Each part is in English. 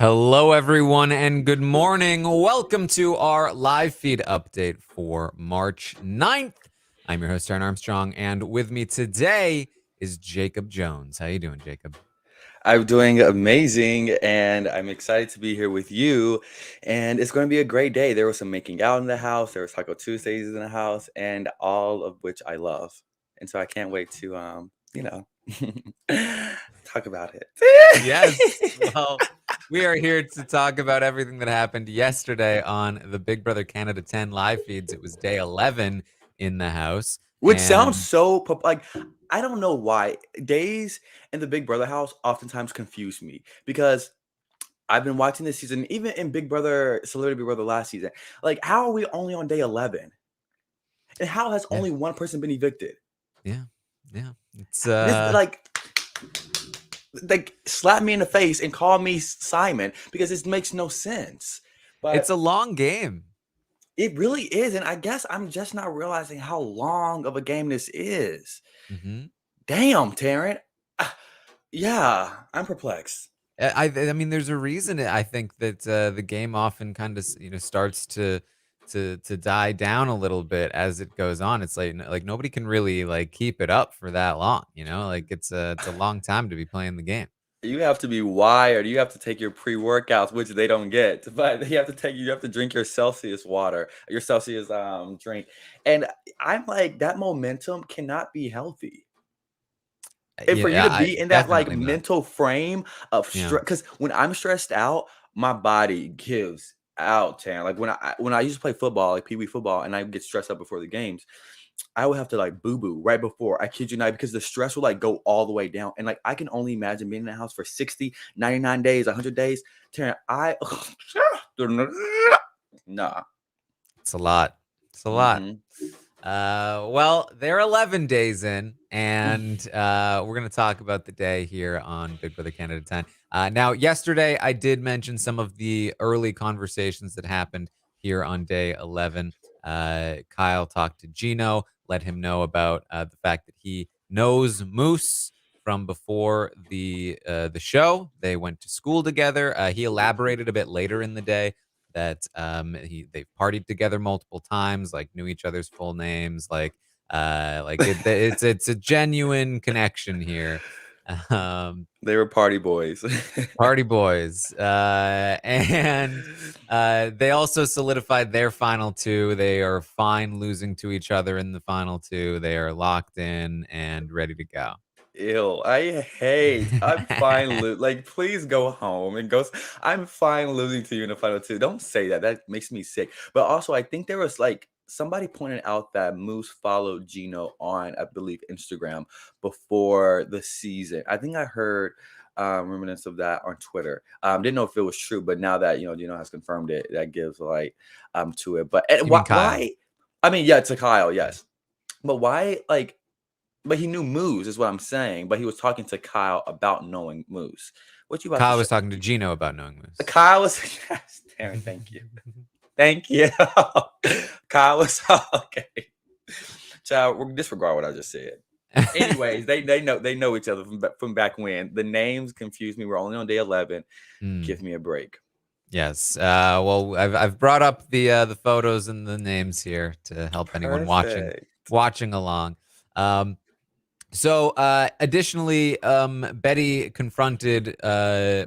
Hello, everyone, and good morning. Welcome to our live feed update for March 9th. I'm your host, Taran Armstrong, and with me today is Jacob Jones. How you doing, Jacob? I'm doing amazing, and I'm excited to be here with you. And it's going to be a great day. There was some making out in the house. There was Taco Tuesdays in the house, and all of which I love. And so I can't wait to, talk about it. Yes. Well, we are here to talk about everything that happened yesterday on the Big Brother Canada 10 live feeds. It was day 11 in the house. Which sounds And so like I don't know why days in the Big Brother house oftentimes confuse me because I've been watching this season, even in Big Brother, Celebrity Big Brother last season. Like, how are we only on day 11? And how has yeah, only one person been evicted? yeah, yeah. It's This like slap me in the face and call me Simon because this makes no sense. it's But a long game. it really is, and I guess I'm just not realizing how long of a game this is. Mm-hmm. Damn, Taryn. Ah, yeah, I'm perplexed. I mean, there's a reason I think that the game often kind of starts to die down a little bit as it goes on. It's like nobody can really like keep it up for that long. Like it's a long time to be playing the game. You have to be wired. You have to take your pre-workouts, which they don't get. But you have to drink your Celsius water, your Celsius drink. And I'm like, that momentum cannot be healthy. And for you Yeah, to I be in that like definitely not. mental frame of Yeah. stress, because when I'm stressed out, my body gives out, Tan. Like when I used to play football, like pee-wee football, and I get stressed out before the games, I would have to like boo boo right before. I kid you not, because the stress would like go all the way down. And like I can only imagine being in the house for 60, 99 days, 100 days. Taryn, nah. It's a lot. It's a lot. Hmm. Well, they're 11 days in, and we're going to talk about the day here on Big Brother Canada 10. Now, yesterday, I did mention some of the early conversations that happened here on day 11. Kyle talked to Gino, let him know about the fact that he knows Moose from before the show. They went to school together. He elaborated a bit later in the day that they've partied together multiple times, like knew each other's full names, it's a genuine connection here. Um, They were party boys. Party boys, and they also solidified their final two. They are fine losing to each other in the final two. They are locked in and ready to go. Ew, I hate. I'm fine. Like, please go home and go. I'm fine losing to you in the final two. Don't say that. That makes me sick. But also, I think there was like somebody pointed out that Moose followed Gino on, I believe, Instagram before the season. I think I heard remnants of that on Twitter. Didn't know if it was true, but now that Gino has confirmed it, that gives like to it. But and You mean why? Kyle? Why? I mean, yeah, to Kyle, yes. But why? Like but he knew Moose is what I'm saying, but he was talking to Kyle about knowing Moose. What you about to Kyle say? was talking to Gino about knowing Moose. Kyle was yes, Darren, thank you. Thank you. Kyle was okay. Child, we'll disregard what I just said. Anyways, they know each other from back when. The names confuse me. We're only on day 11. Hmm. Give me a break. Yes. Well, I've brought up the photos and the names here to help anyone Perfect. watching along. Um, additionally, Betty confronted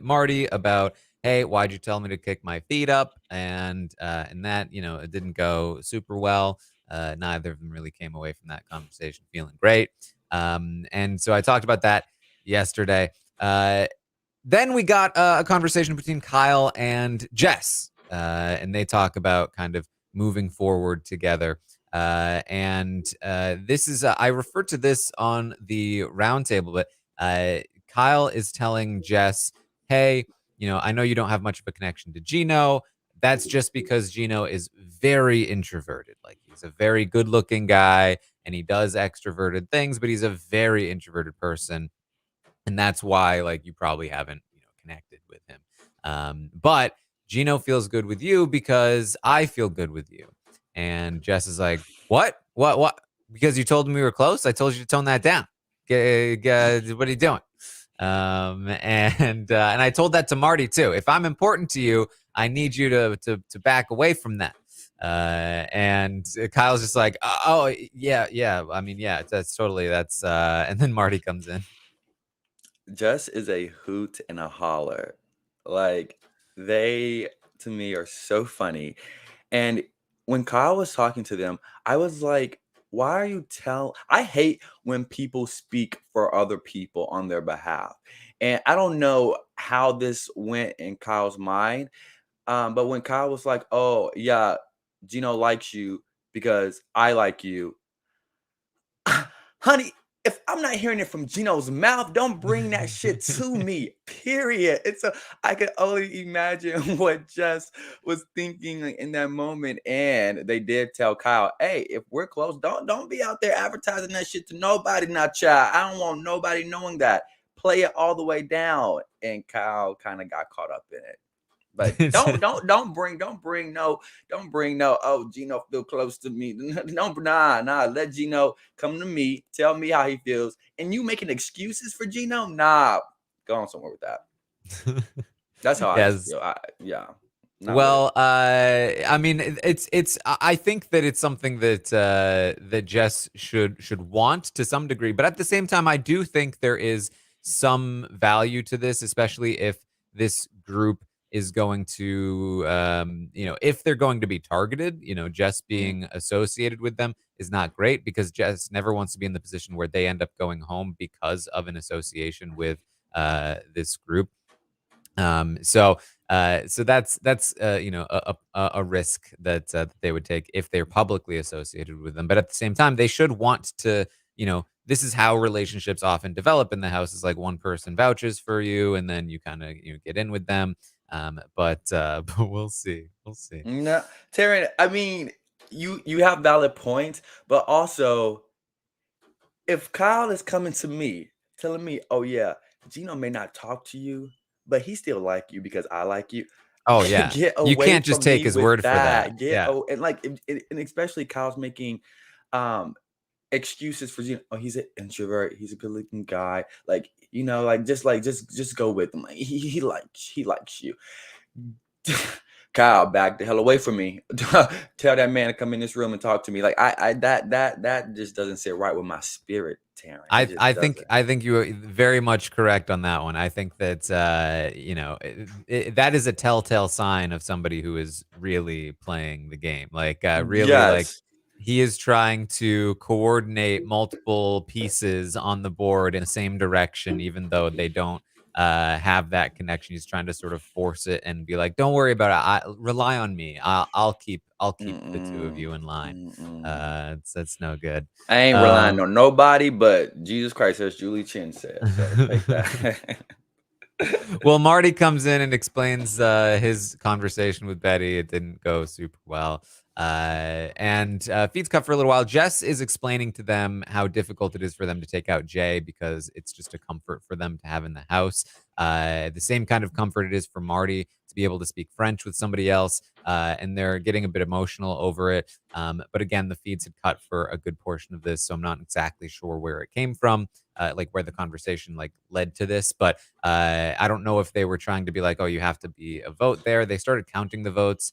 Marty about, hey, why'd you tell me to kick my feet up? And that it didn't go super well. Neither of them really came away from that conversation feeling great. And so I talked about that yesterday. Then we got a conversation between Kyle and Jess, and they talk about kind of moving forward together. And this is, I referred to this on the roundtable, but Kyle is telling Jess, hey, I know you don't have much of a connection to Gino. That's just because Gino is very introverted. Like, he's a very good looking guy and he does extroverted things, but he's a very introverted person, and that's why like you probably haven't connected with him. But Gino feels good with you because I feel good with you. And Jess is like, what, because you told me we were close. I told you to tone that down. What are you doing? And I told that to Marty too. If I'm important to you, I need you to back away from that. And Kyle's just like, oh yeah, yeah. I mean, yeah, that's totally that's. And then Marty comes in. Jess is a hoot and a holler. Like, they, to me, are so funny. And when Kyle was talking to them, I was like, why are you I hate when people speak for other people on their behalf. And I don't know how this went in Kyle's mind. But when Kyle was like, oh, yeah, Gino likes you because I like you. Honey, if I'm not hearing it from Gino's mouth, don't bring that shit to me. Period. I could only imagine what Jess was thinking like, in that moment. And they did tell Kyle, hey, if we're close, don't be out there advertising that shit to nobody, not child. I don't want nobody knowing that. Play it all the way down. And Kyle kind of got caught up in it. But don't bring no, oh, Gino feel close to me. No, nah. Let Gino come to me, tell me how he feels. And you making excuses for Gino? Nah. Go on somewhere with that. That's how I Yes. feel. Yeah. Not with it. Well, I mean, it's. I think that it's something that that Jess should want to some degree, but at the same time, I do think there is some value to this, especially if this group is going to, if they're going to be targeted. Jess Mm. being associated with them is not great because Jess never wants to be in the position where they end up going home because of an association with this group. So that's a risk that they would take if they're publicly associated with them. But at the same time, they should want to. This is how relationships often develop in the house. Is like one person vouches for you, and then you kind of get in with them. But we'll see. We'll see. No, Taryn, I mean, you have valid points, but also if Kyle is coming to me telling me, "Oh yeah, Gino may not talk to you, but he still like you because I like you." Oh yeah, Get you away can't just from take me his with word for that. that. Yeah. And like and especially Kyle's making um excuses for Gino. Oh, he's an introvert. He's a good-looking guy. Just go with him. Like, he likes you. Kyle, back the hell away from me. Tell that man to come in this room and talk to me. Like that just doesn't sit right with my spirit, Taryn. It I just I think doesn't. I think you are very much correct on that one. I think that that is a telltale sign of somebody who is really playing the game. Like really, like Yes. he is trying to coordinate multiple pieces on the board in the same direction, even though they don't have that connection. He's trying to sort of force it and be like, "Don't worry about it. Rely on me. I'll keep the two of Mm-mm. you in line." Mm-mm. That's no good. I ain't relying Um, on nobody but Jesus Christ, as Julie Chin said. So take that. Well, Marty comes in and explains his conversation with Betty. It didn't go super well. And Feed's cut for a little while. Jess is explaining to them how difficult it is for them to take out Jay because it's just a comfort for them to have in the house. The same kind of comfort it is for Marty to be able to speak French with somebody else. And they're getting a bit emotional over it. But again, the Feeds had cut for a good portion of this, so I'm not exactly sure where it came from, like where the conversation like led to this. But I don't know if they were trying to be like, oh, you have to be a vote there. They started counting the votes.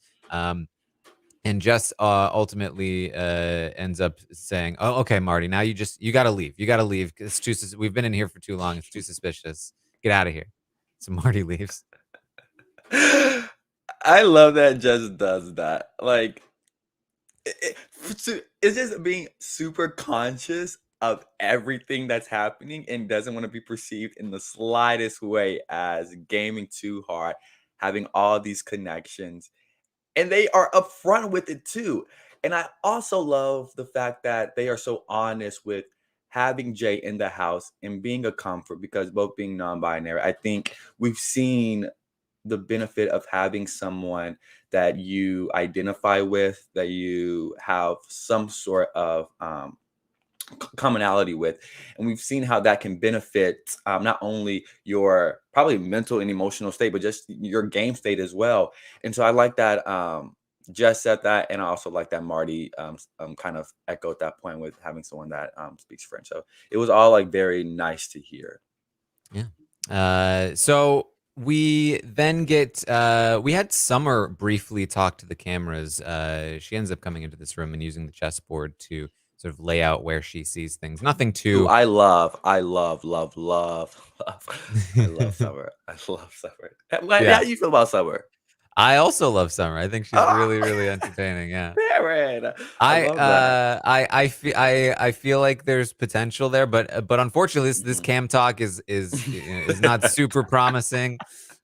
And Jess ultimately ends up saying, "Oh, okay, Marty, now you got to leave. You got to leave. It's too. We've been in here for too long. It's too suspicious. Get out of here." So Marty leaves. I love that Jess does that. Like, it's just being super conscious of everything that's happening and doesn't want to be perceived in the slightest way as gaming too hard, having all these connections. And they are upfront with it too. And I also love the fact that they are so honest with having Jay in the house and being a comfort because both being non-binary, I think we've seen the benefit of having someone that you identify with, that you have some sort of commonality with, and we've seen how that can benefit not only your probably mental and emotional state but just your game state as well. And so I like that Jess said that, and I also like that Marty kind of echoed that point with having someone that speaks French. So it was all like very nice to hear. Yeah. So we then get we had Summer briefly talk to the cameras. She ends up coming into this room and using the chessboard to sort of lay out where she sees things. Nothing Who too I love, love, love, love. I love Summer. I love Summer. How yeah. do you feel about Summer? I also love Summer. I think she's Oh, really, really entertaining. Yeah. Darren. I love that. I feel like there's potential there, but unfortunately, this Mhm. cam talk is not super promising.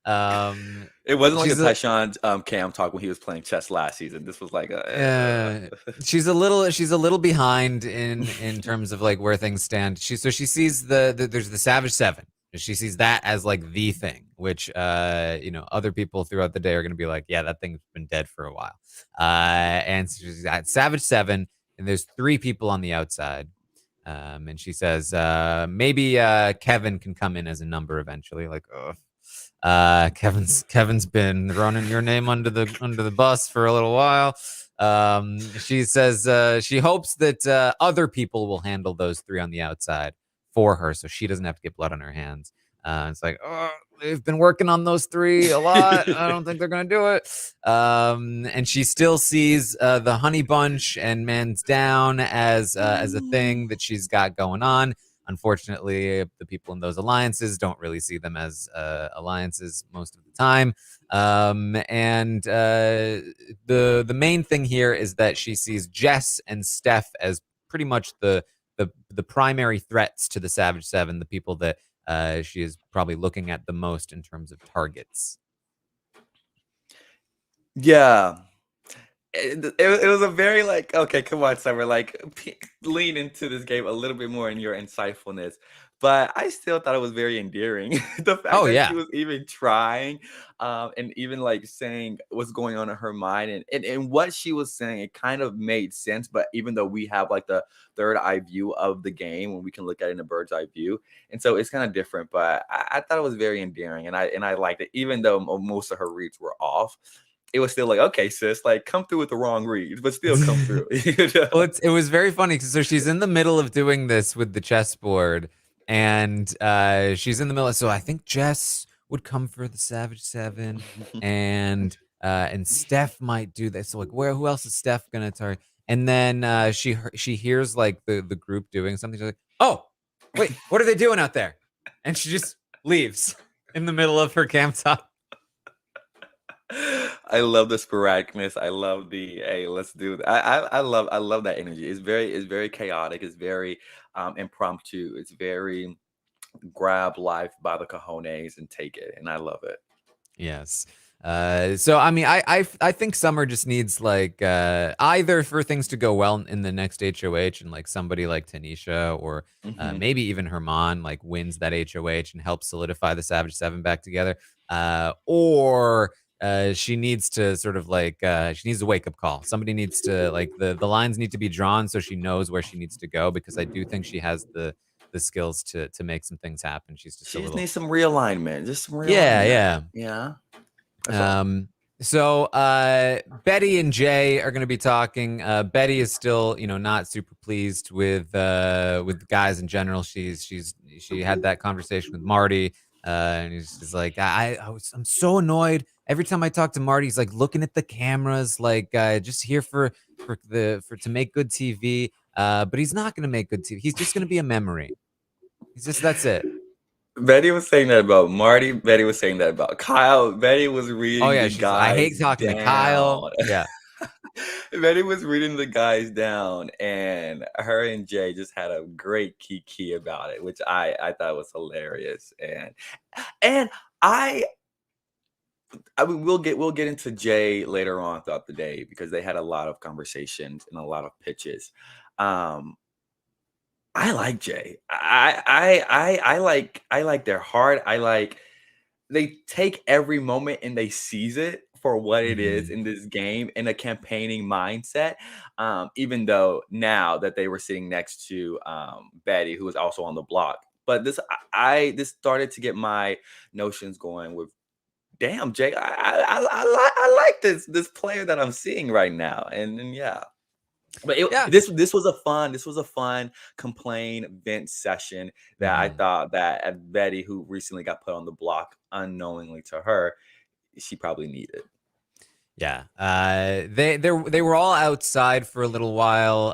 Um, It wasn't like the she's a Tyshawn Cam talk when he was playing chess last season. This was like uh, she's a little behind in terms of like where things stand. She sees there's the Savage Seven. She sees that as like the thing, which other people throughout the day are going to be like, yeah, that thing's been dead for a while. And so she's at Savage Seven, and there's three people on the outside. And she says, maybe Kevin can come in as a number eventually. Like, ugh. Kevin's been running your name under the bus for a little while. She says she hopes that other people will handle those three on the outside for her, so she doesn't have to get blood on her hands. It's like, oh, they've been working on those three a lot. I don't think they're gonna do it. And she still sees the Honey Bunch and Man's Down as a thing that she's got going on. Unfortunately, the people in those alliances don't really see them as alliances most of the time. And the main thing here is that she sees Jess and Steph as pretty much the primary threats to the Savage Seven, the people that she is probably looking at the most in terms of targets. yeah. It was a very like, okay, come on, Summer, like lean into this game a little bit more in your insightfulness. But I still thought it was very endearing. The fact Oh that she yeah. was even trying, and even like saying what's going on in her mind, and what she was saying, it kind of made sense. But even though we have like the third eye view of the game, when we can look at it in a bird's eye view, and so it's kind of different. But I thought it was very endearing, and I liked it, even though most of her reads were off. It was still like, okay, sis, like come through with the wrong reads, but still come through. Well, it was very funny. So she's in the middle of doing this with the chessboard, and she's in the middle. So I think Jess would come for the Savage Seven, and Steph might do this. So like, who else is Steph gonna target? And then she hears like the group doing something. She's like, oh, wait, what are they doing out there? And she just leaves in the middle of her camp talk. I love the sporadicness. I love the hey, let's do that. I love that energy. It's very chaotic. It's very impromptu. It's very grab life by the cojones and take it. And I love it. Yes. So I mean, I think Summer just needs like either for things to go well in the next HOH and like somebody like Tanisha or Hmm. maybe even Herman like wins that HOH and helps solidify the Savage Seven back together, or she needs to sort of like she needs a wake up call. Somebody needs to like the lines need to be drawn so she knows where she needs to go because I do think she has the skills to make some things happen. She's just a She just little needs some realignment. Just some yeah realignment. yeah. Yeah. That's all. Um, so Betty and Jay are going to be talking. Betty is still, not super pleased with guys in general. She had that conversation with Marty, and she's like, I'm so annoyed every time I talk to Marty. He's like looking at the cameras, like just here for to make good TV. But he's not going to make good TV. He's just going to be a memory. He's just that's it. Betty was saying that about Marty. Betty was saying that about Kyle. Betty was Oh reading yeah, the I hate guys talking to Kyle. down. Yeah. Betty was reading the guys down, and her and Jay just had a great kiki about it, which I thought was hilarious. And I I mean, we'll get into Jay later on throughout the day because they had a lot of conversations and a lot of pitches. Um, I like Jay. I like their heart. I like they take every moment and they seize it for what it is Mhm. in this game in a campaigning mindset. Even though now that they were sitting next to Betty, who was also on the block. But this started to get my notions going with damn Jake, I like this player that I'm seeing right now. And yeah. But Yeah. this was a fun complain vent session that I Mhm. thought that Betty, who recently got put on the block unknowingly to her, she probably needed. Yeah, they were all outside for a little while,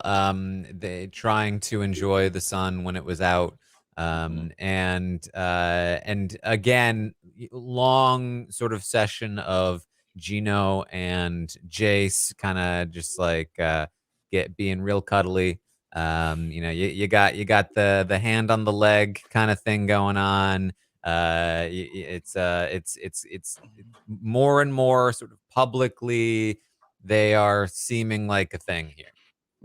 they trying to enjoy the sun when it was out, Mhm. and again, long sort of session of Gino and Jace, kind of just like get being real cuddly. You got the hand on the leg kind of thing going on. It's more and more sort of publicly they are seeming like a thing here.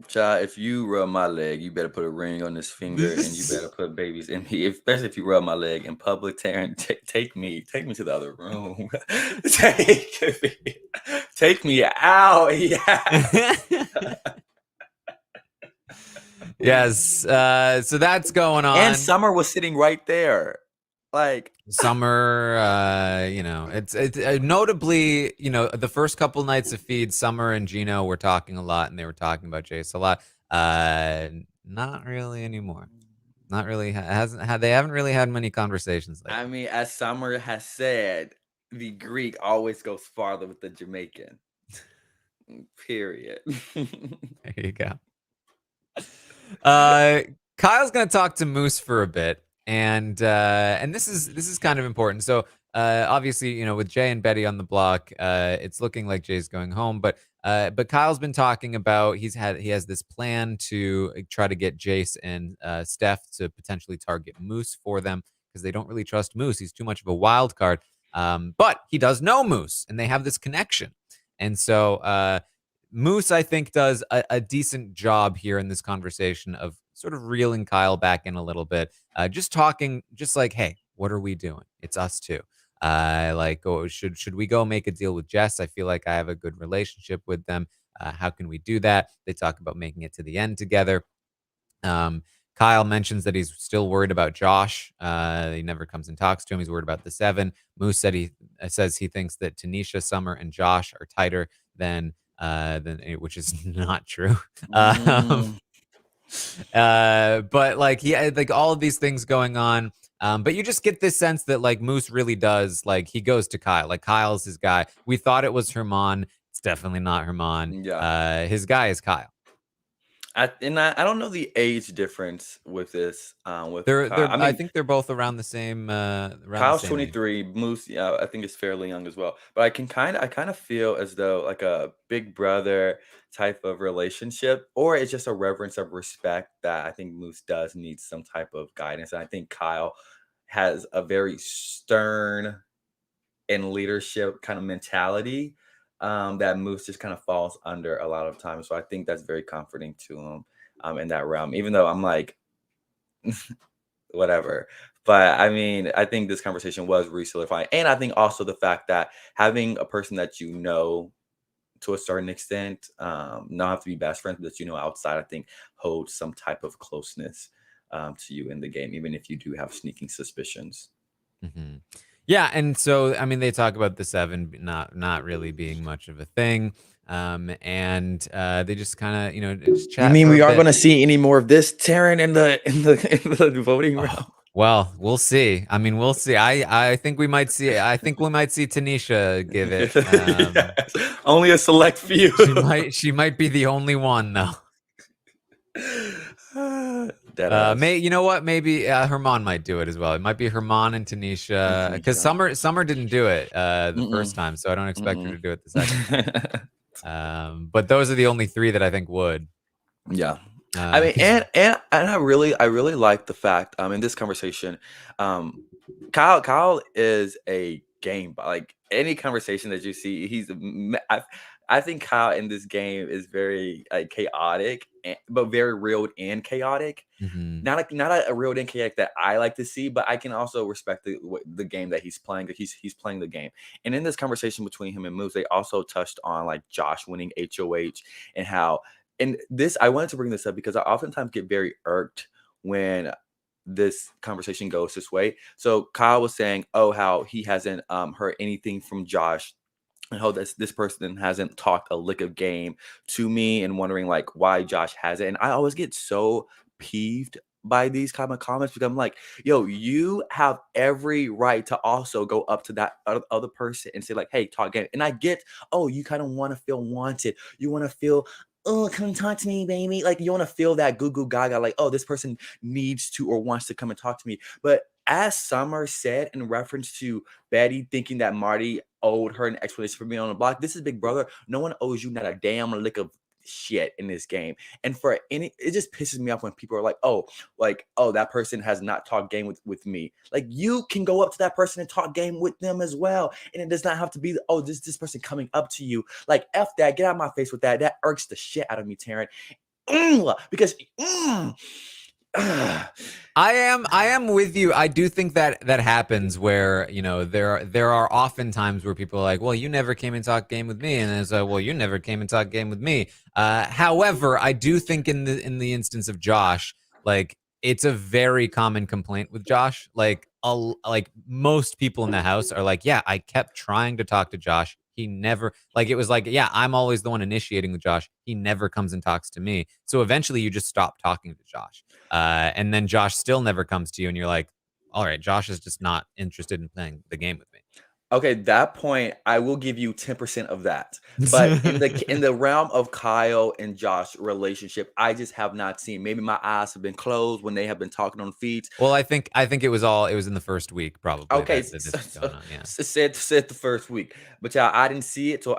Child, if you rub my leg, you better put a ring on this finger, and you better put babies in me. Especially if you rub my leg in public, Taryn, take me to the other room. take me, take me out. Yeah. Yes, so that's going And on. Summer was sitting right there, like. Summer, it's notably, the first couple nights of Feed, Summer and Gino were talking a lot, and they were talking about Jace a lot. Not really anymore. Not really. Hasn't had. They haven't really had many conversations I lately. mean, as Summer has said, the Greek always goes farther with the Jamaican. Period. There you go. Uh, Kyle's gonna talk to Moose for a bit, and this is kind of important. So obviously, with Jay and Betty on the block, it's looking like Jay's going home, but Kyle's been talking about he has this plan to try to get Jace and Steph to potentially target Moose for them because they don't really trust Moose. He's too much of a wild card. But he does know Moose, and they have this connection, and so. Moose, I think, does a decent job here in this conversation of sort of reeling Kyle back in a little bit. Just talking, just like, hey, what are we doing? It's us two. Like, oh, should we go make a deal with Jess? I feel like I have a good relationship with them. How can we do that? They talk about making it to the end together. Um, Kyle mentions that he's still worried about Josh. He never comes and talks to him. He's worried about the seven. Moose says he thinks that Tanisha, Summer, and Josh are tighter than which is not true. Um, Mm, but like he had like all of these things going on. But you just get this sense that like Moose really does like he goes to Kyle. Like Kyle's his guy. We thought it was Herman. It's definitely not Herman. yeah. His guy is Kyle. I don't know the age difference with this, with Kyle. I I mean, think they're both around the Kyle's same age. 23, Moose, yeah, I think is fairly young as well. But I kind of feel as though like a big brother type of relationship, or it's just a reverence of respect that I think Moose does need some type of guidance. And I think Kyle has a very stern and leadership kind of mentality, that Moose just kind of falls under a lot of times. So I think that's very comforting to him, in that realm. Even though I'm like, whatever. But I mean, I think this conversation was re-solidifying. And I think also the fact that having a person that you know to a certain extent, not have to be best friends, but that you know outside, I think holds some type of closeness, to you in the game, even if you do have sneaking suspicions. Hmm. Yeah, and so I mean, they talk about the seven not really being much of a thing, and they just kind of just You chat mean for a we aren't bit. going to see any more of this Taryn in the voting Oh, round? well, we'll see. I mean, we'll see. I think we might see. I think we might see Tanisha give it. Yes, only a select few. She might be the only one though. Dead ass. You know what? Maybe Herman might do it as well. It might be Herman and And Tanisha because Tanisha. Summer didn't do it the Mm-mm. first time, so I don't expect her to Mm-mm. do it the second time. But those are the only three that I think would. Yeah. I mean, 'Cause and I really like the fact, in this conversation, um, Kyle is a game, but like any conversation that you see, I think Kyle in this game is very like chaotic, but very real and chaotic. mhm, Not a real and chaotic that I like to see, but I can also respect the game that he's playing. That he's playing the game. And in this conversation between him and Moose, they also touched on like Josh winning HOH and how. And this, I wanted to bring this up because I oftentimes get very irked when this conversation goes this way. So Kyle was saying, "Oh, how he hasn't heard anything from Josh I hope this person hasn't talked a lick of game to me and wondering like why Josh has it. And I always get so peeved by these kind of comments because I'm like, yo, you have every right to also go up to that other person and say like, hey, talk game. And I get, oh, you kind of want to feel wanted. You want to feel, oh, come talk to me, baby. Like you want to feel that goo goo gaga, like, oh, this person needs to or wants to come and talk to me. But as Summer said in reference to Betty thinking that Marty owed her an explanation for being on the block. This is Big Brother. No one owes you not a damn lick of shit in this game. And for any, it just pisses me off when people are like, oh, that person has not talked game with me. Like you can go up to that person and talk game with them as well. And it does not have to be, oh, this person coming up to you. Like F that, get out of my face with that. That irks the shit out of me, Taran. Because I am with you. I do think that happens where, there are often times where people are like, well, you never came and talked game with me, and it's like, well, you never came and talked game with me. However, I do think in the instance of Josh, like it's a very common complaint with Josh. Like most people in the house are like, yeah, I kept trying to talk to Josh. He never, like, it was like, yeah, I'm always the one initiating with Josh. He never comes and talks to me. So eventually you just stop talking to Josh. And then Josh still never comes to you, and you're like, all right, Josh is just not interested in playing the game with me. okay, that point, I will give you 10% of that. But in the realm of Kyle and Josh relationship, I just have not seen. Maybe my eyes have been closed when they have been talking on feeds. Well, I think it was in the first week probably Okay, that this was going on. Yeah. said the first week, but yeah, I didn't see it, so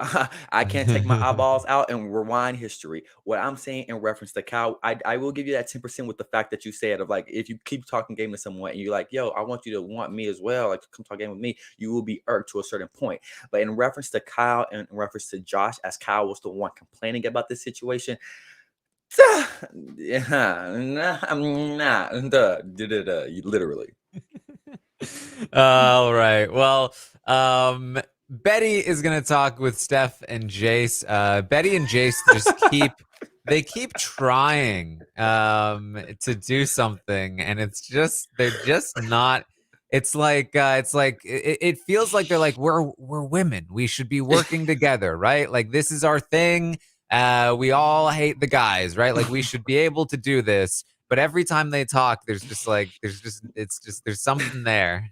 I can't take my eyeballs out and rewind history. What I'm saying in reference to Kyle, I will give you that 10% with the fact that you said of like if you keep talking game to someone and you're like, yo, I want you to want me as well, like come talk game with me, you will be irked to a certain point. But in reference to Kyle and in reference to Josh, as Kyle was the one complaining about this situation. Yeah, literally. All right. Well, Betty is gonna talk with Steph and Jace. Betty and Jace just keep trying to do something, and they're just not. It feels like they're like, we're women. We should be working together, right? Like this is our thing. We all hate the guys, right? Like we should be able to do this. But every time they talk, there's something there.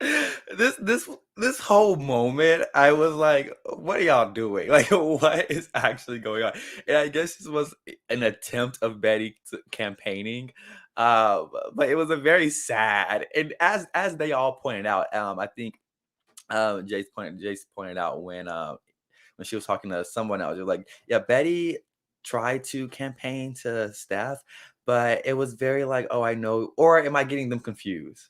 This whole moment, I was like, "What are y'all doing? Like, what is actually going on?" And I guess this was an attempt of Betty campaigning, but it was a very sad. And as they all pointed out, I think Jace pointed out when she was talking to someone else, they're like, "Yeah, Betty tried to campaign to Steph, but it was very like, oh, I know,' or am I getting them confused?"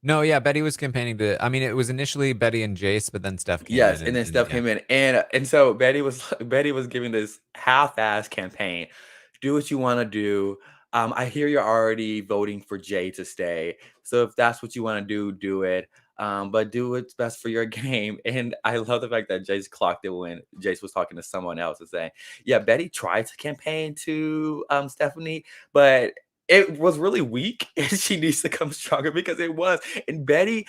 No, yeah, Betty was campaigning to. I mean, it was initially Betty and Jace, but then Steph came in, Yes, and then and Steph yeah. came in, and so Betty was giving this half-ass campaign. Do what you want to do. I hear you're already voting for Jay to stay, so if that's what you want to do it. But do what's best for your game. And I love the fact that Jace clocked it when Jace was talking to someone else and saying, "Yeah, Betty tried to campaign to Stephanie, but." It was really weak, and she needs to come stronger because it was. And Betty,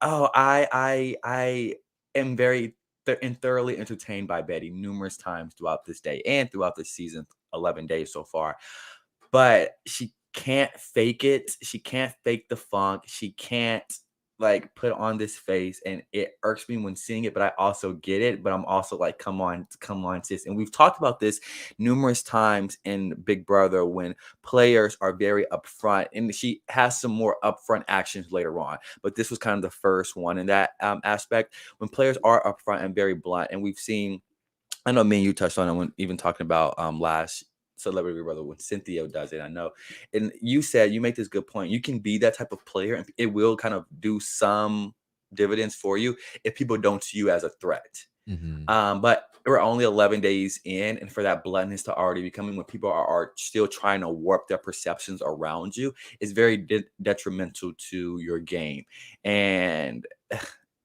oh, I am very and thoroughly entertained by Betty numerous times throughout this day and throughout this season, 11 days so far. But she can't fake it. She can't fake the funk. She can't like put on this face, and it irks me when seeing it, but I also get it. But I'm also like, come on, sis. And we've talked about this numerous times in Big Brother when players are very upfront, and she has some more upfront actions later on. But this was kind of the first one in that aspect when players are upfront and very blunt. And we've seen, I know me and you touched on it when even talking about last Celebrity Big Brother when Cynthia does it. I know, and you said you make this good point. You can be that type of player, and it will kind of do some dividends for you if people don't see you as a threat. Mm-hmm. But we're only 11 days in, and for that bluntness to already be coming when people are still trying to warp their perceptions around you is very detrimental to your game. And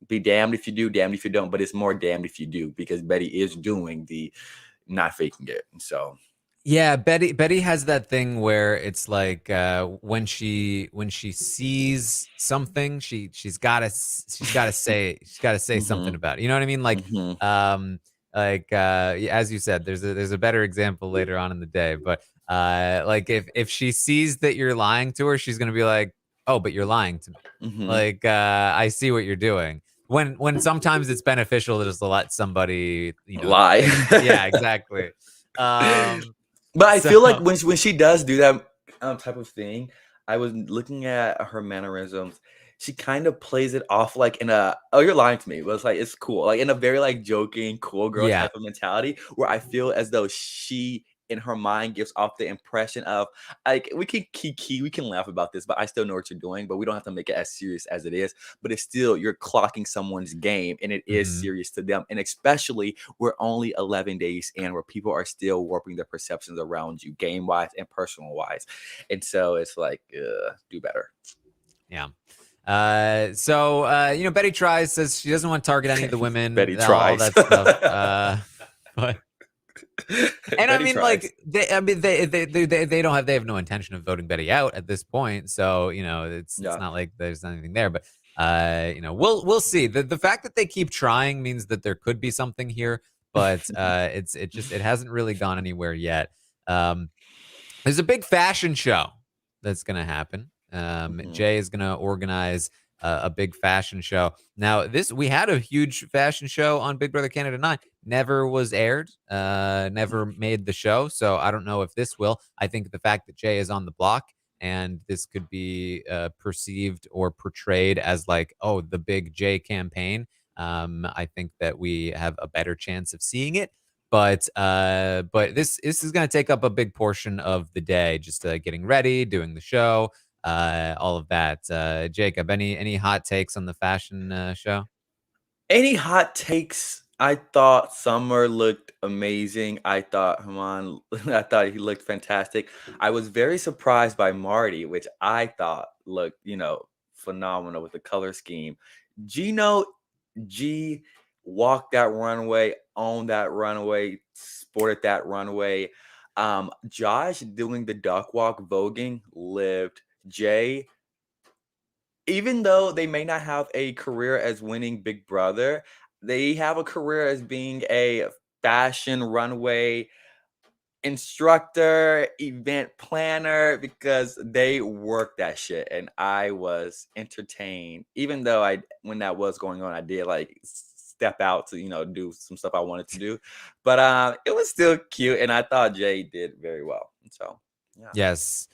be damned if you do, damned if you don't. But it's more damned if you do because Betty is doing the not faking it. And so Yeah, Betty has that thing where it's like when she sees something, she's gotta say something Mhm, about it. You know what I mean? mhm, As you said, there's a better example later on in the day, but like if she sees that you're lying to her, she's gonna be like, "Oh, but you're lying to me." mhm. Like I see what you're doing. When sometimes it's beneficial to just let somebody, Lie. yeah, exactly. Um But I so feel like when she does do that, type of thing, I was looking at her mannerisms, she kind of plays it off like in a, "Oh, you're lying to me," but it's like, it's cool, like, in a very, like, joking, cool girl yeah. type of mentality where I feel as though she, in her mind, gives off the impression of, like, we can kiki, we can laugh about this, but I still know what you're doing, but we don't have to make it as serious as it is, but it's still you're clocking someone's game, and it is Mhm. serious to them, and especially we're only 11 days in where people are still warping their perceptions around you game wise and personal wise. And so it's like, do better. Yeah. Betty tries, says she doesn't want to target any of the Betty women, all tries. that stuff. But and I Betty mean, tries. like they have no intention of voting Betty out at this point. So it's Yeah. not like there's anything there. But we'll see. The fact that they keep trying means that there could be something here, but it hasn't really gone anywhere yet. Um, There's a big fashion show that's going to happen. Mhm. Jay is going to organize a big fashion show. Now, this we had a huge fashion show on Big Brother Canada 9. Never was aired, never made the show. So I don't know if this will. I think the fact that Jay is on the block and this could be perceived or portrayed as like, oh, the big Jay campaign. I think that we have a better chance of seeing it, but this is gonna take up a big portion of the day, just, getting ready, doing the show, all of that. Jacob, any hot takes on the fashion, show? Any hot takes? I thought Summer looked amazing. I thought Haman, I thought he looked fantastic. I was very surprised by Marty, which I thought looked, phenomenal with the color scheme. Gino G walked that runway, owned that runway, sported that runway. Josh doing the duck walk, voguing, lived. Jay, even though they may not have a career as winning Big Brother, they have a career as being a fashion runway instructor, event planner, because they work that shit. And I was entertained. Even though when that was going on, I did like step out to, do some stuff I wanted to do. But it was still cute. And I thought Jay did very well. So yeah. Yes.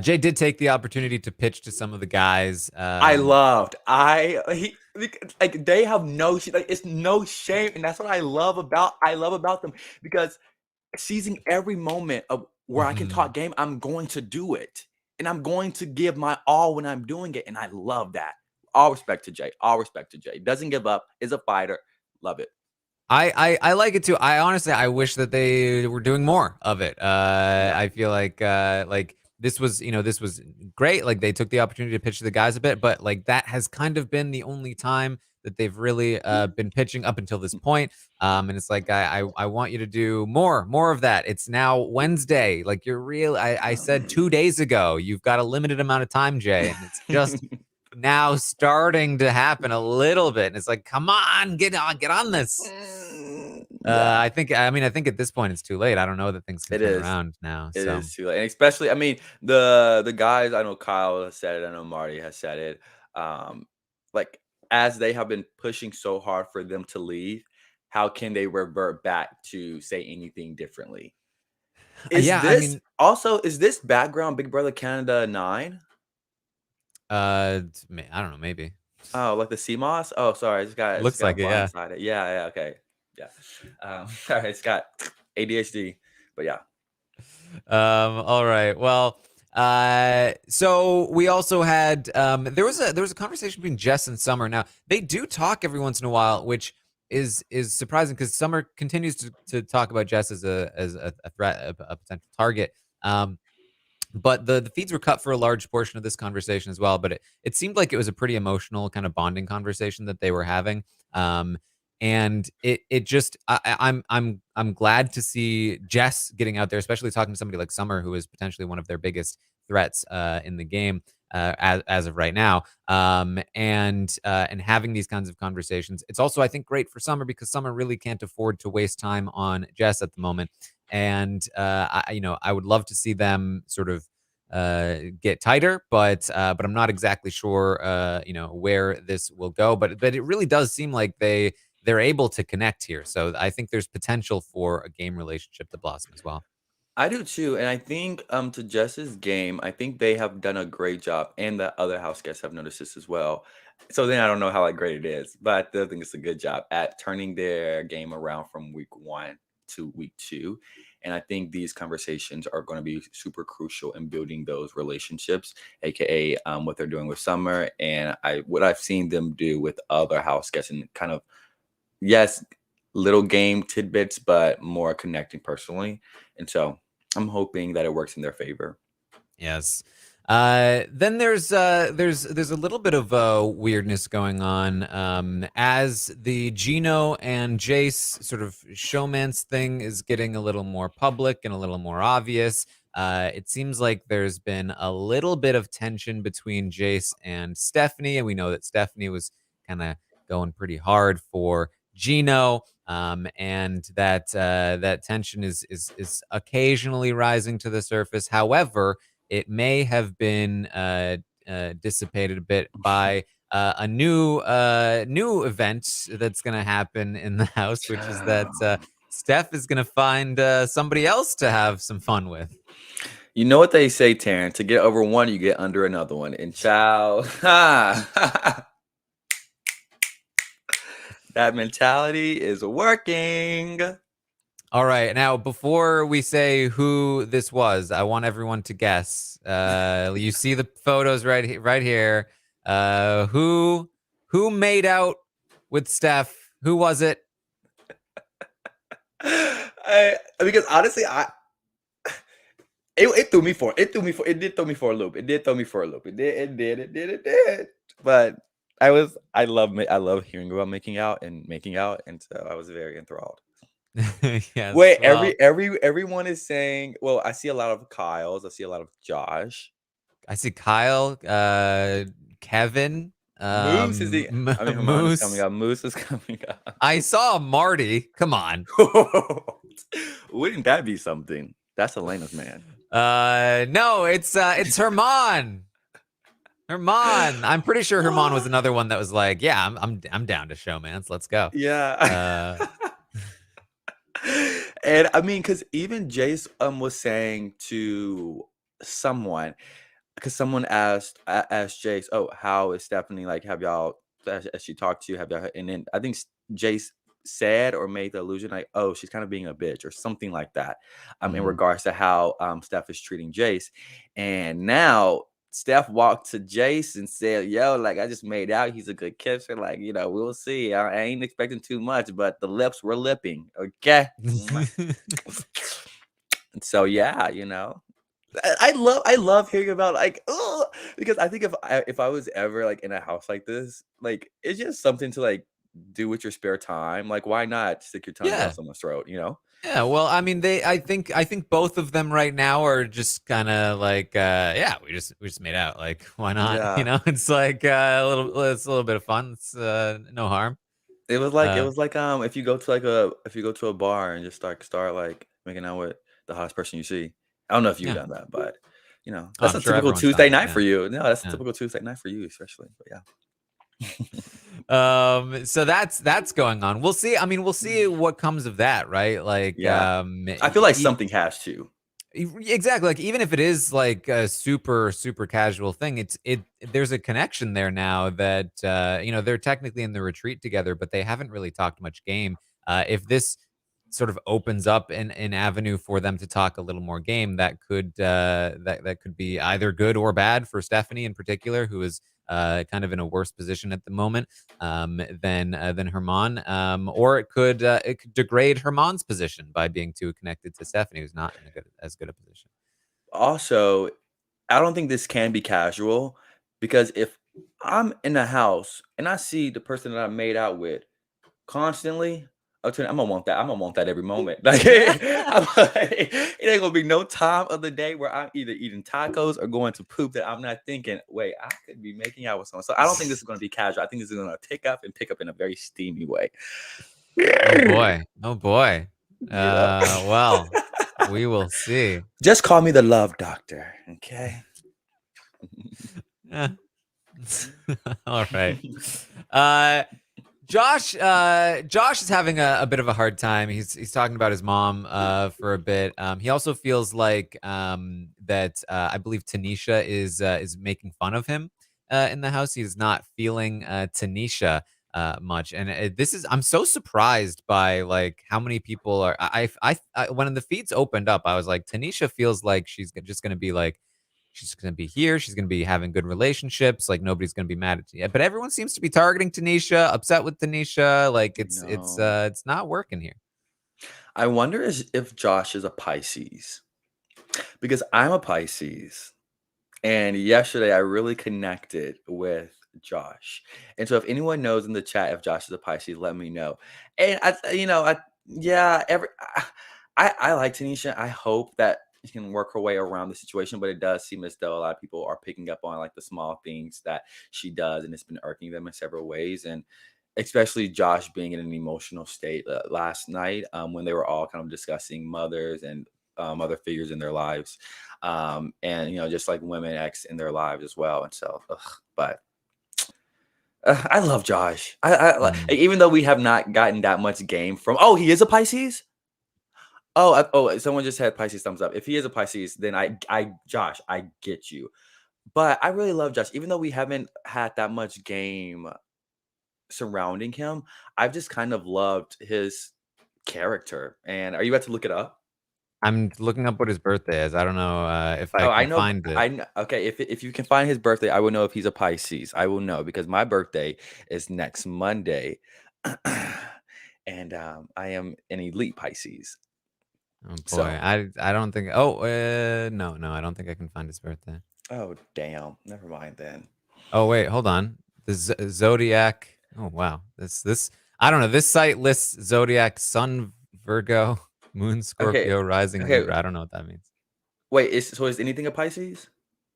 Jay did take the opportunity to pitch to some of the guys. I loved. Like they have no like it's no shame, and that's what I love about them because seizing every moment of where I can Mhm. talk game, I'm going to do it, and I'm going to give my all when I'm doing it, and I love that. All respect to Jay. All respect to Jay. Doesn't give up. Is a fighter. Love it. I like it too. I honestly I wish that they were doing more of it. Yeah. I feel like this was great. Like they took the opportunity to pitch to the guys a bit, but like that has kind of been the only time that they've really been pitching up until this point. And it's like I want you to do more of that. It's now Wednesday. Like you're real. I said 2 days ago you've got a limited amount of time, Jay, and it's just now starting to happen a little bit. And it's like, come on, get on this. Yeah. I think at this point it's too late. I don't know that things can It turn is. around now. It So is too late, and especially, I mean, the guys. I know Kyle has said it. I know Marty has said it. Um, like as they have been pushing so hard for them to leave, how can they revert back to say anything differently? Is yeah, I this mean, also is this background Big Brother Canada 9? I don't know, maybe. Oh, like the CMOS? Oh, sorry, I just Looks got like it, yeah. blindsided. Yeah, yeah, okay, yeah. All right, it's got ADHD, but yeah. All right. Well, so we also had there was a conversation between Jess and Summer. Now they do talk every once in a while, which is surprising because Summer continues to talk about Jess as a threat, a potential target. Um, but the feeds were cut for a large portion of this conversation as well. But it seemed like it was a pretty emotional kind of bonding conversation that they were having. Um, And it just I'm glad to see Jess getting out there, especially talking to somebody like Summer, who is potentially one of their biggest threats in the game as of right now. And having these kinds of conversations. It's also, I think, great for Summer because Summer really can't afford to waste time on Jess at the moment. And I would love to see them sort of get tighter, but I'm not exactly sure where this will go. But it really does seem like they're able to connect here. So I think there's potential for a game relationship to blossom as well. I do too, and I think, to Jess's game, I think they have done a great job, and the other house guests have noticed this as well. So then I don't know how, like, great it is, but I still think it's a good job at turning their game around from week 1 to week 2, and I think these conversations are gonna be super crucial in building those relationships, AKA, what they're doing with Summer, and what I've seen them do with other house guests and kind of, yes, little game tidbits, but more connecting personally, and so I'm hoping that it works in their favor. Yes. Then there's a little bit of weirdness going on as the Gino and Jace sort of showmance thing is getting a little more public and a little more obvious. It seems like there's been a little bit of tension between Jace and Stephanie, and we know that Stephanie was kind of going pretty hard for Gino. And that tension is occasionally rising to the surface. However, it may have been dissipated a bit by a new event that's going to happen in the house, which is that Steph is going to find somebody else to have some fun with. You know what they say, Taryn, to get over one, you get under another one, and child, that mentality is working. All right, now before we say who this was, I want everyone to guess. You see the photos right here. Who made out with Steph? Who was it? Because honestly, it threw me for it did throw me for a loop. It did throw me for a loop. It did. But I love hearing about making out, and so I was very enthralled. Yes. Wait, Well, everyone is saying, well, I see a lot of Kyles, I see a lot of Josh. I see Kyle, Kevin, Moose is the I mean, Herman is coming Moose. up. Moose is coming up. I saw Marty. Come on. Wouldn't that be something? That's Elena's man. No, it's Herman. Herman. I'm pretty sure Herman was another one that was like, yeah, I'm down to showmance. Let's go. Yeah. And I mean, because even Jace was saying to someone, because someone asked Jace, "Oh, how is Stephanie? Like, have y'all as she talked to you? Have y'all?" And then I think Jace said or made the allusion like, "Oh, she's kind of being a bitch" or something like that, in Mhm. regards to how Steph is treating Jace. And now Steph walked to Jace and said, "Yo, like I just made out. He's a good kisser. Like, we'll see. I ain't expecting too much, but the lips were lipping. Okay." Mwah. And so yeah, I love hearing about like, oh, because I think if I was ever like in a house like this, like it's just something to like do with your spare time. Like, why not stick your tongue down Yeah. someone's throat? Yeah, well, I mean, I think both of them right now are just kind of like, yeah, we just made out. Like, why not? Yeah. It's a little bit of fun. It's no harm. It Uh, was like if you go to a bar and just start like making out with the hottest person you see. I don't know if you've yeah, done that, but oh, that's I'm a sure typical everyone's done Tuesday that. night Yeah, for you. No, that's a yeah. typical Tuesday night for you, especially. But yeah. So that's going on. We'll see. I mean, we'll see what comes of that, right? Like, Yeah. I feel like something has to. exactly. Like even if it is like a super casual thing, there's a connection there now that they're technically in the retreat together, but they haven't really talked much game. If this sort of opens up an avenue for them to talk a little more game, that could be either good or bad for Stephanie in particular, who is kind of in a worse position at the moment than Herman, or it could degrade Herman's position by being too connected to Stephanie, who's not in as good a position. Also, I don't think this can be casual because if I'm in the house and I see the person that I made out with constantly, I'm gonna want that. I'm gonna want that every moment. Like, it ain't gonna be no time of the day where I'm either eating tacos or going to poop that I'm not thinking, wait, I could be making out with someone. So I don't think this is gonna be casual. I think this is gonna tick up and pick up in a very steamy way. Oh boy. Oh boy. You know? Well, we will see. Just call me the love doctor, okay? Eh. All right. Josh is having a bit of a hard time. He's talking about his mom for a bit. He also feels like that I believe Tanisha is making fun of him in the house. He's not feeling Tanisha much, and I'm so surprised by like how many people are. When the feeds opened up, I was like, Tanisha feels like she's just gonna be like. She's gonna be here. She's gonna be having good relationships. Like nobody's gonna be mad at you. But everyone seems to be targeting Tanisha, upset with Tanisha. Like No. it's not working here. I wonder if Josh is a Pisces because I'm a Pisces. And yesterday I really connected with Josh. And so if anyone knows in the chat if Josh is a Pisces, let me know. And yeah, I like Tanisha. I hope that she can work her way around the situation, but it does seem as though a lot of people are picking up on like the small things that she does, and it's been irking them in several ways. And especially Josh being in an emotional state last night when they were all kind of discussing mothers and other figures in their lives, and just like women X in their lives as well. And so, but I love Josh. Mm. Even though we have not gotten that much game from. Oh, he is a Pisces. Someone just had Pisces thumbs up. If he is a Pisces, then Josh, I get you. But I really love Josh, even though we haven't had that much game surrounding him. I've just kind of loved his character. And are you about to look it up? I'm looking up what his birthday is. I don't know if I Oh, I can know. find it. I know. Okay, if you can find his birthday, I will know if he's a Pisces. I will know because my birthday is next Monday, and I am an elite Pisces. Oh boy, So, I don't think. Oh no, I don't think I can find his birthday. oh damn, never mind then. Oh wait, hold on. The zodiac. Oh wow, this I don't know. This site lists zodiac: Sun, Virgo, Moon, Okay, Scorpio, Rising okay. Libra. I don't know what that means. Wait, is anything a Pisces?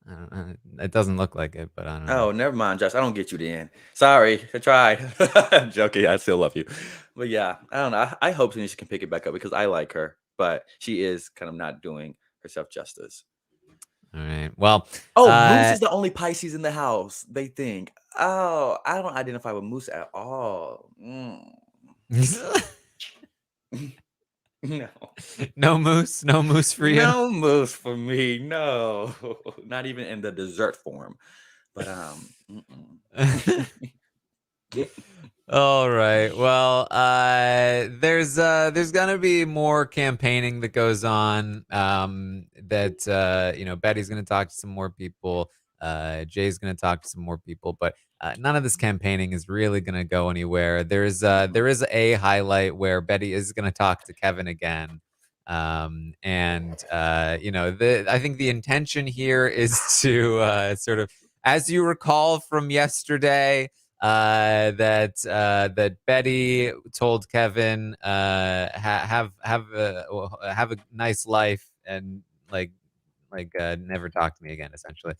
I don't know. It doesn't look like it, but I don't know. Oh, never mind, Josh. I don't get you then. Sorry, I tried. I'm joking. I still love you, but yeah, I don't know. I hope Tanisha can pick it back up because I like her, but she is kind of not doing herself justice. All right. Well, Oh, Moose is the only Pisces in the house, they think. Oh, I don't identify with Moose at all. No. no moose for you. No Moose for me, no. Not even in the dessert form. But, mm-mm. All right. Well, there's gonna be more campaigning that goes on. That Betty's gonna talk to some more people. Jay's gonna talk to some more people, but none of this campaigning is really gonna go anywhere. Mhm. There is a highlight where Betty is gonna talk to Kevin again. And I think the intention here is to sort of, as you recall from yesterday, that Betty told Kevin, have a nice life and never talk to me again, essentially,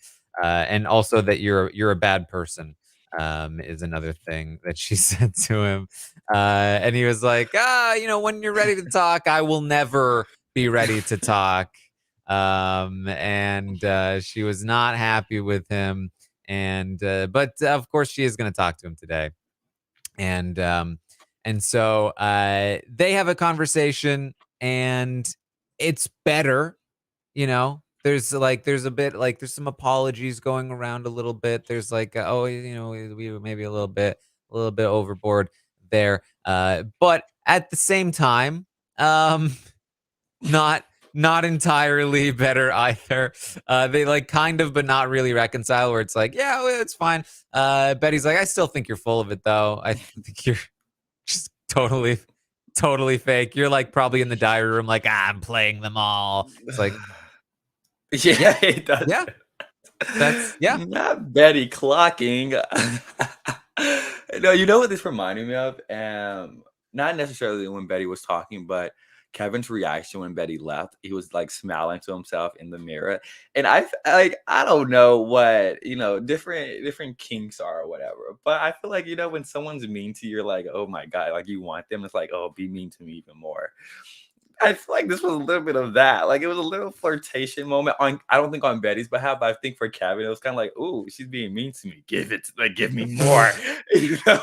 and also that you're a bad person. Is another thing that she said to him, and he was like, when you're ready to talk, I will never be ready to talk. And she was not happy with him, and but of course she is going to talk to him today, and so they have a conversation, and it's better. There's a bit like there's some apologies going around a little bit. There's like we were maybe a little bit overboard there, but at the same time, um not not entirely better either. They like kind of, but not really reconcile. Where it's like, yeah, well, it's fine. Betty's like, I still think you're full of it, though. I think you're just totally fake. You're like probably in the diary room, like, I'm playing them all. It's like, Yeah, yeah, it does. yeah, that's yeah. Not Betty clocking. No, you know what this reminded me of? Not necessarily when Betty was talking, but Kevin's reaction when Betty left. He was like smiling to himself in the mirror, and like I don't know what different kinks are or whatever, but I feel like when someone's mean to you, you're like, oh my god, like you want them. It's like, oh, be mean to me even more. I feel like this was a little bit of that. Like it was a little flirtation moment on I don't think on Betty's behalf, but I think for Kevin, it was kind of like, "Ooh, she's being mean to me. Give it, like, give me more." You know?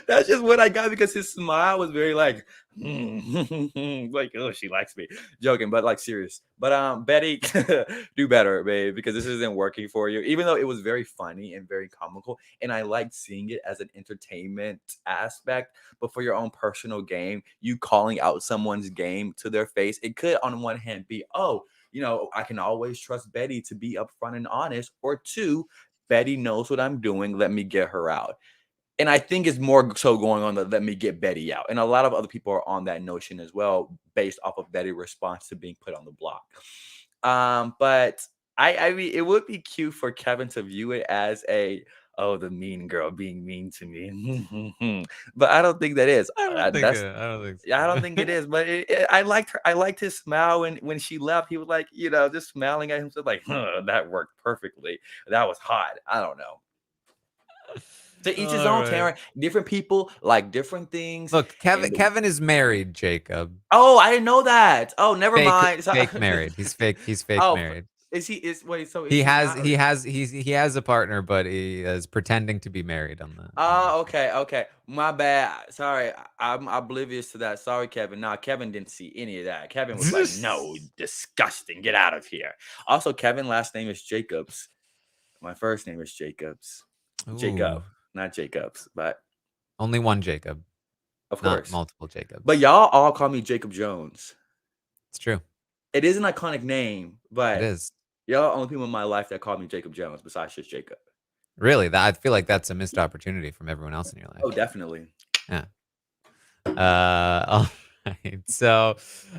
That's just what I got because his smile was very like, like, oh, she likes me. Joking, but like serious. But Betty, do better, babe, because this isn't working for you. Even though it was very funny and very comical, and I liked seeing it as an entertainment aspect, but for your own personal game, you calling out someone's game to their face, it could on one hand be, oh, I can always trust Betty to be upfront and honest, or two, Betty knows what I'm doing. Let me get her out. And I think it's more so going on the let me get Betty out. And a lot of other people are on that notion as well, based off of Betty's response to being put on the block. But I mean, it would be cute for Kevin to view it as oh, the mean girl being mean to me. But I don't think that is. That's I don't think I don't think it so. is. But I liked her. I liked his smile when she left. He was like, just smiling at himself, like, that worked perfectly. That was hot. I don't know. To each his All own, right. Taran. Different people like different things. Look, Kevin And Kevin is married, Jacob. oh, I didn't know that. Oh, never Fake mind. So, fake married. He's fake oh, married. is he? Is wait? So is He he has not? Or he is, has he has a partner, but he is pretending to be married on the oh, show. okay, okay. My bad. Sorry, I'm oblivious to that. Sorry, Kevin. Nah, Kevin didn't see any of that. Kevin was like, "No, disgusting. Get out of here." Also, Kevin last name is Jacobs. My first name is Jacobs. Jacob, Ooh, not Jacobs, but only one Jacob, of not course. multiple But Jacobs. y'all all call me Jacob Jones. It's true. It is an iconic name, It but is. y'all are the only people in my life that call me Jacob Jones besides just Jacob. Really, that I feel like that's a missed opportunity from everyone else in your life. Oh, definitely. Yeah. All right. So,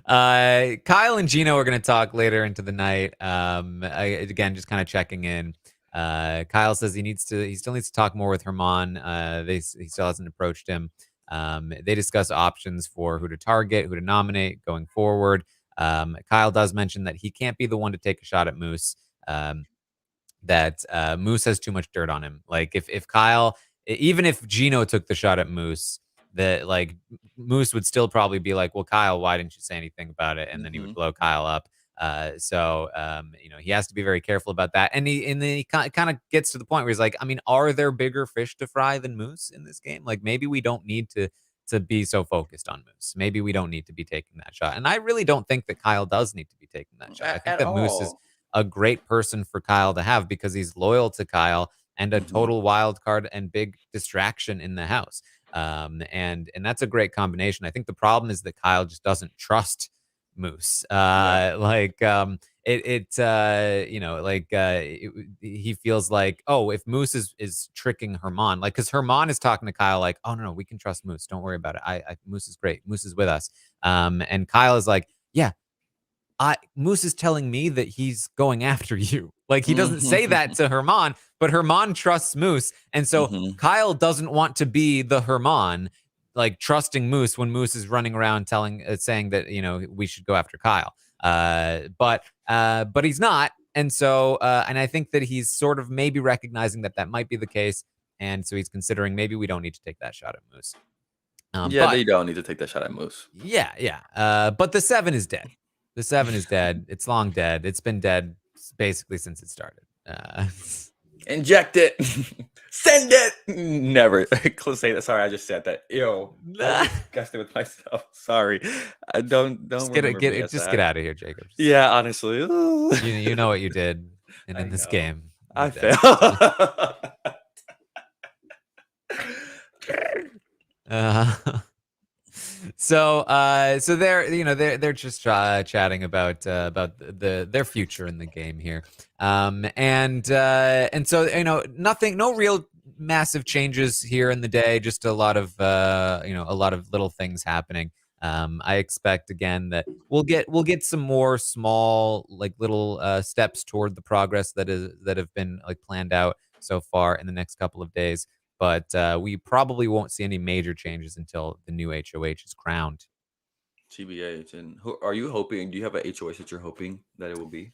Kyle and Gino are going to talk later into the night. Again, just kind of checking in. Kyle says he still needs to talk more with Herman. He still hasn't approached him. They discuss options for who to target, who to nominate going forward. Kyle does mention that he can't be the one to take a shot at Moose. Um, that Moose has too much dirt on him. Like if Kyle, even if Gino took the shot at Moose, that like Moose would still probably be like, well, Kyle, why didn't you say anything about it? And then he would Mhm. blow Kyle up. He has to be very careful about that. And then he kind of gets to the point where he's like, I mean, are there bigger fish to fry than Moose in this game? Like maybe we don't need to be so focused on Moose. Maybe we don't need to be taking that shot. And I really don't think that Kyle does need to be taking that shot. I think At that Moose is all. a great person for Kyle to have because he's loyal to Kyle and a Mhm. total wild card and big distraction in the house. And that's a great combination. I think the problem is that Kyle just doesn't trust Moose. Yeah. He feels like, oh, if Moose is tricking Herman, like because Herman is talking to Kyle like, oh no, we can trust Moose. Don't worry about it. Moose is great. Moose is with us. And Kyle is like, yeah, Moose is telling me that he's going after you. Like he doesn't say that Mhm. to Herman, but Herman trusts Moose. And so Mhm. Kyle doesn't want to be the Herman, like trusting Moose when Moose is running around saying that, we should go after Kyle. But he's not. And I think that he's sort of maybe recognizing that that might be the case. And so he's considering maybe we don't need to take that shot at Moose. Yeah, But they don't need to take that shot at Moose. yeah, yeah. But the seven is dead. The seven is dead. It's long dead. It's been dead basically since it started. Inject it. Send it. Never. Say that. Sorry, I just said that. Ew. That was disgusting with myself. Sorry. I don't just get it. remember me as Just get that. out of here, Jacob. Yeah, honestly. You know what you did, and I in this know. game, you're I dead. failed. Uh, so they're just chatting about their future in the game here, and so nothing, no real massive changes here in the day, just a lot of little things happening. I expect again that we'll get some more small like little steps toward the progress that have been like planned out so far in the next couple of days. but we probably won't see any major changes until the new HOH is crowned. TBH. And who are you hoping? Do you have a HOH that you're hoping that it will be?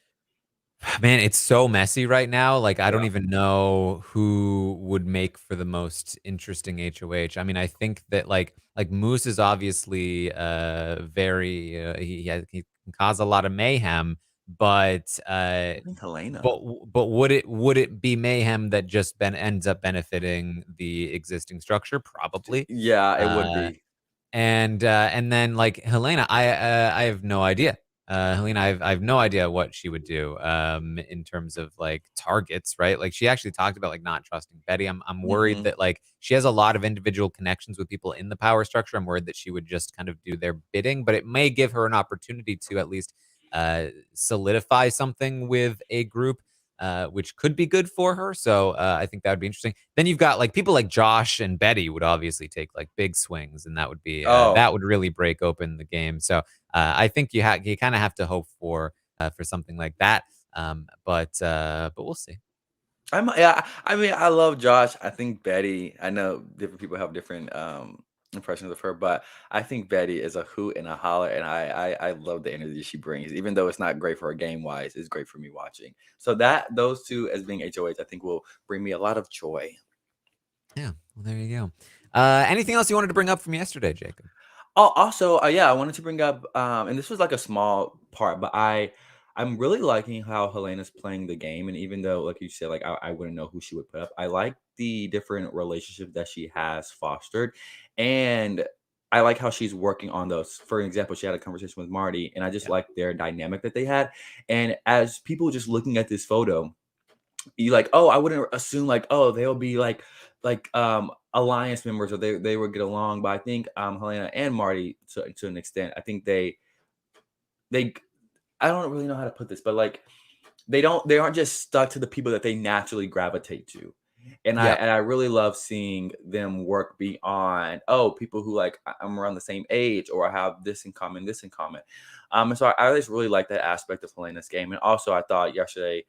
Man, it's so messy right now. Like, I don't Yeah. even know who would make for the most interesting HOH. I mean, I think that like Moose is obviously very he can cause a lot of mayhem, but I think Helena. but would it be mayhem that just ends up benefiting the existing structure? Probably. Yeah, it would Uh be. and then, like, Helena, I have no idea. Helena, I have no idea what she would do, in terms of, like, targets, right? Like, she actually talked about, like, not trusting Betty. I'm worried Hmm. that, like, she has a lot of individual connections with people in the power structure. I'm worried that she would just kind of do their bidding, but it may give her an opportunity to at least, uh, solidify something with a group, which could be good for her. So I think that would be interesting. Then you've got like people like Josh and Betty would obviously take like big swings, and that would be Oh, that would really break open the game. So I think you kind of have to hope for something like that. But we'll see. yeah. I mean, I love Josh. I think Betty. I know different people have different impressions of her, but I think Betty is a hoot and a holler, and I love the energy she brings. Even though it's not great for her game wise, it's great for me watching. So that those two as being HOH, I think will bring me a lot of joy. Yeah, well, there you go. Anything else you wanted to bring up from yesterday, Jacob? Oh, also, yeah, I wanted to bring up, and this was like a small part, but I'm really liking how Helena's playing the game, and even though, like you said, like I wouldn't know who she would put up, I like the different relationships that she has fostered, and I like how she's working on those. For example, she had a conversation with Marty, and I just Yeah. like their dynamic that they had. And as people just looking at this photo, you like, oh, I wouldn't assume like, oh, they'll be like alliance members or they would get along. But I think Helena and Marty to an extent, I think they I don't really know how to put this, but like they aren't just stuck to the people that they naturally gravitate to. Yeah. And I really love seeing them work beyond, oh, people who like I'm around the same age or I have this in common, this in common. And so I just really like that aspect of Helena's game. And also I thought yesterday,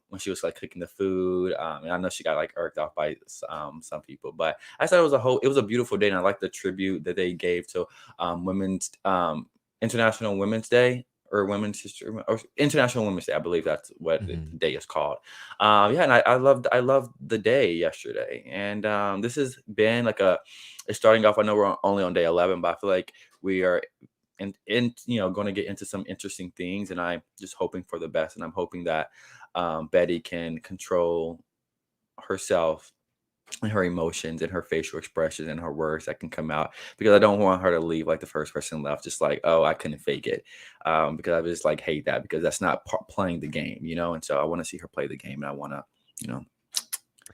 when she was like cooking the food, and I know she got like irked off by some people, but I thought it was a beautiful day, and I like the tribute that they gave to women's International Women's Day or Women's History or International Women's Day. I believe that's what the Hmm. day is called. Yeah, and I loved the day yesterday, and this has been like it's starting off. I know we're only on day 11, but I feel like we are in going to get into some interesting things, and I'm just hoping for the best, and I'm hoping that Betty can control herself and her emotions and her facial expressions and her words that can come out, because I don't want her to leave like the first person left, just like, oh, I couldn't fake it, because I just like hate that, because that's not playing the game. And so I want to see her play the game, and I want to, you know.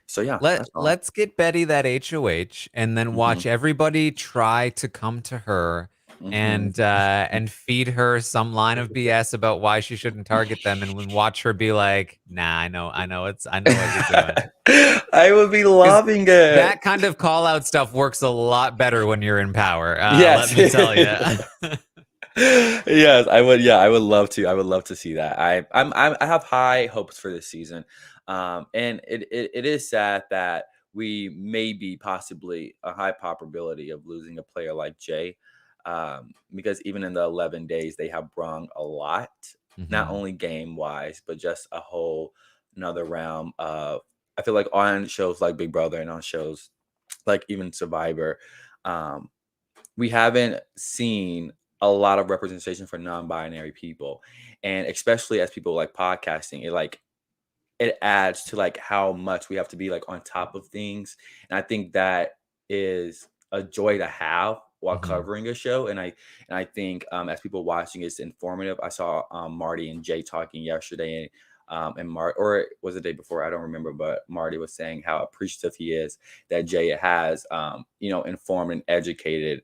So yeah, that's all. Let's get Betty that HOH, and then Hmm. watch everybody try to come to her Hmm. and feed her some line of BS about why she shouldn't target them, and then watch her be like, "Nah, I know what you're doing." I would be Because loving it. that kind of call out stuff works a lot better when you're in power. Let Yes. me tell you. Yes, I would. Yeah, I would love to. I would love to see that. I have high hopes for this season, and it is sad that we may be possibly a high probability of losing a player like Jay, because even in the 11 days they have brung a lot, not Hmm. only game wise, but just a whole another realm of. I feel like on shows like Big Brother and on shows like even Survivor. Um, we haven't seen a lot of representation for non-binary people, and especially as people like podcasting, it adds to like how much we have to be like on top of things, and I think that is a joy to have while Hmm. covering a show. And I think as people watching, it's informative. I saw Marty and Jay talking yesterday, and or was it the day before, I don't remember, but Marty was saying how appreciative he is that Jay has informed and educated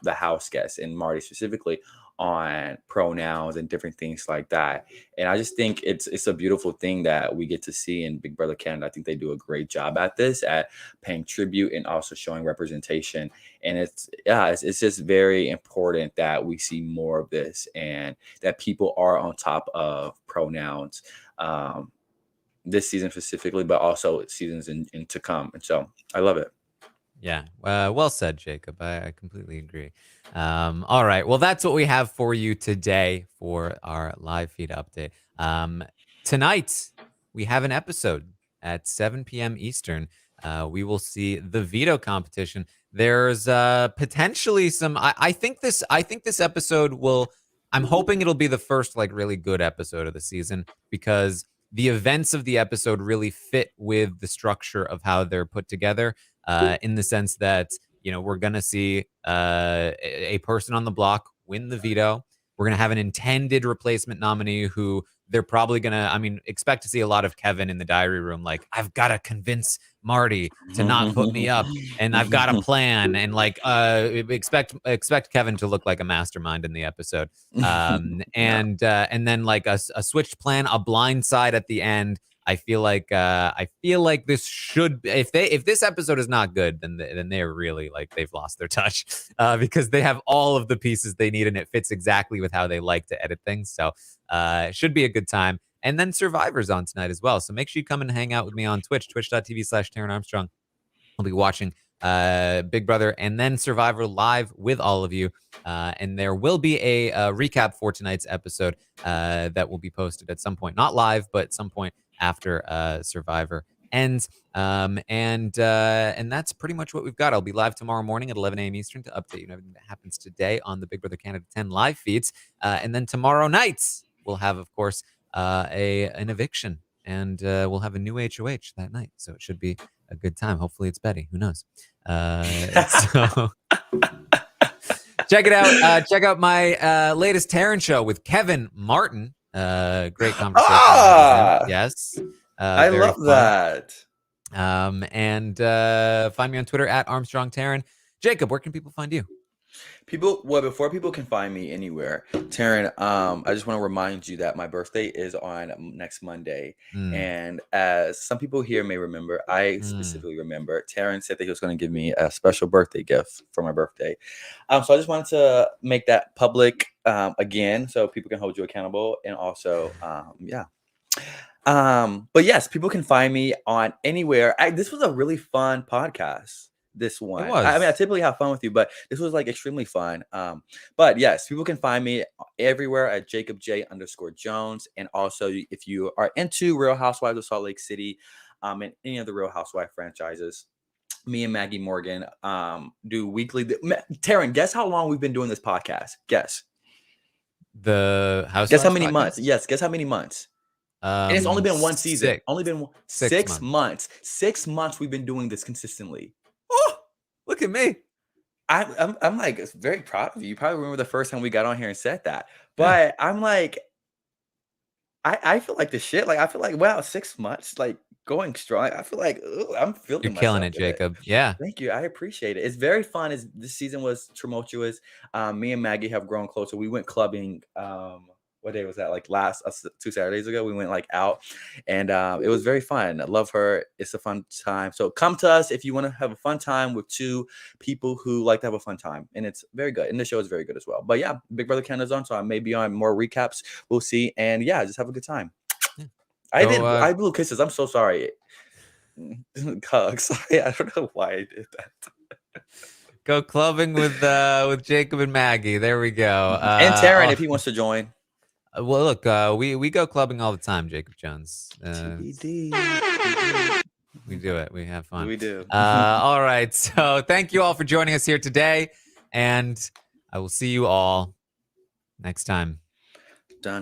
the house guests, and Marty specifically, on pronouns and different things like that. And I just think it's a beautiful thing that we get to see in Big Brother Canada. I think they do a great job at this, at paying tribute and also showing representation. And it's just very important that we see more of this, and that people are on top of pronouns. Um, this season specifically, but also seasons in to come. And so I love it. Yeah. Well said, Jacob. I completely agree. All right. Well, that's what we have for you today for our live feed update. Tonight, we have an episode at 7 p.m. Eastern. We will see the veto competition. There's potentially some. I think this. I think this episode will. I'm hoping it'll be the first like really good episode of the season because the events of the episode really fit with the structure of how they're put together in the sense that we're gonna see a person on the block win the veto. We're gonna have an intended replacement nominee who they're probably gonna, I mean, expect to see a lot of Kevin in the diary room, like I've got to convince Marty to not put me up, and I've got a plan, and like expect Kevin to look like a mastermind in the episode, and then like a switched plan, a blind side at the end. I feel like this should, if this episode is not good, then they're really like they've lost their touch because they have all of the pieces they need and it fits exactly with how they like to edit things. So it should be a good time. And then Survivor's on tonight as well. So make sure you come and hang out with me on Twitch, twitch.tv/Taran Armstrong. I'll be watching Big Brother and then Survivor live with all of you. And there will be a recap for tonight's episode that will be posted at some point, not live, but at some point after Survivor ends. And that's pretty much what we've got. I'll be live tomorrow morning at 11 a.m. Eastern to update you on everything that happens today on the Big Brother Canada 10 live feeds. And then tomorrow night, we'll have, of course, an eviction. And we'll have a new HOH that night. So it should be a good time. Hopefully it's Betty. Who knows? So check it out. Check out my latest Taran show with Kevin Martin. Great conversation. Yes. I love fun. that. And find me on Twitter at Armstrong Taran. Jacob, where can people find you? Before people can find me anywhere, Taran, I just want to remind you that my birthday is on next Monday. And as some people here may remember, I specifically remember, Taran said that he was going to give me a special birthday gift for my birthday. So I just wanted to make that public again so people can hold you accountable. And also, but yes, people can find me on anywhere. This was a really fun podcast. This one, I mean, I typically have fun with you, but this was like extremely fun. But yes, people can find me everywhere at JacobJ_Jones. And also, if you are into Real Housewives of Salt Lake City, and any of the Real Housewife franchises, me and Maggie Morgan do weekly. Taran, guess how long we've been doing this podcast? Guess. The Housewives. Guess how many podcast? months? Yes, guess how many months? And it's only been one season. Only been six months. 6 months we've been doing this consistently. Oh, look at me. I'm like very proud of you. You probably remember the first time we got on here and said that. But I'm like, I feel like the shit. Like I feel like, wow, 6 months, like going strong. I feel like I'm feeling. You're killing it, Jacob. Yeah. Thank you. I appreciate it. It's very fun. This season was tumultuous. Me and Maggie have grown closer. We went clubbing. What day was that? Like last 2 Saturdays ago, we went like out, and it was very fun. I love her. It's a fun time. So come to us if you want to have a fun time with two people who like to have a fun time, and it's very good. And the show is very good as well. But yeah, Big Brother Canada's on, so I may be on more recaps. We'll see. And yeah, just have a good time. I blew kisses. I'm so sorry. Hugs. I don't know why I did that. Go clubbing with Jacob and Maggie. There we go. And Taran, if he wants to join. Well, look, we go clubbing all the time, Jacob Jones. TBD. We do it. We have fun. We do. All right. So thank you all for joining us here today, and I will see you all next time. Done.